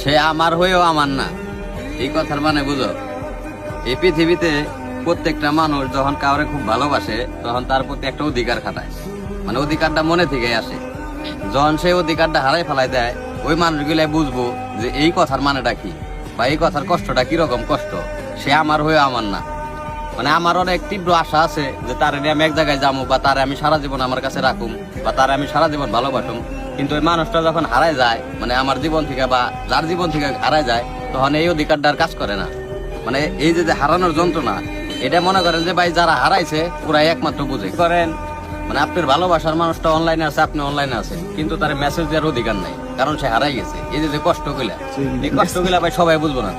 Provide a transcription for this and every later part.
সে আমার হয়েও আমার না, এই কথার মানে বুঝো। এই পৃথিবীতে প্রত্যেকটা মানুষ যখন কাউরে খুব ভালোবাসে তখন তার প্রতি একটা অধিকার খাটায়, মানে অধিকারটা মনে থেকে আসে। যখন সেই অধিকারটা হারাই ফেলাই দেয়, ওই মানুষগুলাই বুঝবো যে এই কথার মানেটা কি, বা এই কথার কষ্টটা কিরকম কষ্ট। সে আমার হয়ে আমার না, মানে আমার অনেক তীব্র আশা আছে যে তার আমি এক জায়গায় যাবো, বা তার আমি সারা জীবন আমার কাছে রাখুম, বা তার আমি সারা জীবন ভালোবাসুম। কিন্তু ওই মানুষটা যখন হারায় যায়, মানে আমার জীবন থেকে বা যার জীবন থেকে হারায় যায়, তখন এই অধিকারটা আর কাজ করে না। মানে এই যে হারানোর যন্ত্রণা, এটা মনে করেন যে ভাই যারা হারাইছে ওরাই একমাত্র বুঝে। করেন মানে আপনার ভালোবাসার মানুষটা অনলাইনে আছে, আপনি অনলাইনে আছেন, কিন্তু তার মেসেজ দেওয়ার অধিকার নাই, কারণ সে হারাই গেছে। এই যে কষ্টগুলা, এই কষ্টগুলা ভাই সবাই বুঝবো না।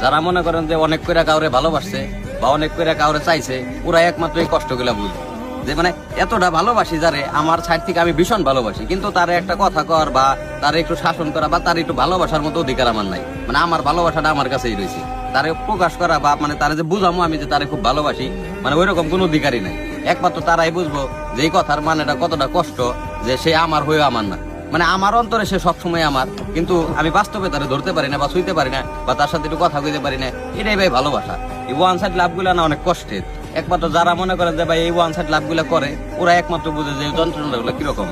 যারা মনে করেন যে অনেক করে কাউরে ভালোবাসছে বা অনেক করে কাউরে চাইছে, ওরা একমাত্র এই কষ্টগুলা বুঝবে। যে মানে এতটা ভালোবাসি যারে, আমার সাইড থেকে আমি ভীষণ ভালোবাসি, কিন্তু তার একটা কথা কর বা তার একটু শাসন করা বা তার একটু ভালোবাসার মতো অধিকার আমার নাই। মানে আমার ভালোবাসাটা আমার কাছেই রয়েছে, তারে প্রকাশ করা বা মানে তারে যে বুঝামো আমি যে তারে খুব ভালোবাসি, মানে ওইরকম কোনো অধিকারই নাই। একমাত্র তারাই বুঝবো যে এই কথার মানেটা কতটা কষ্ট, যে সে আমার হয়েও আমার না। মানে আমার অন্তরে সে সবসময় আমার, কিন্তু আমি বাস্তবে তারে ধরতে পারি না বা ছুঁইতে পারি না বা তার সাথে একটু কথা কইতে পারি না। এটাই ভাই ভালোবাসা। এই ওয়ান সাইড লাভ গুলা না অনেক কষ্টের। একমাত্র যারা মনে করেন যে ভাই এই ওয়ান সাইড লাভ গুলা করে, ওরা একমাত্র বুঝে যে যন্ত্রণা গুলো কিরকম।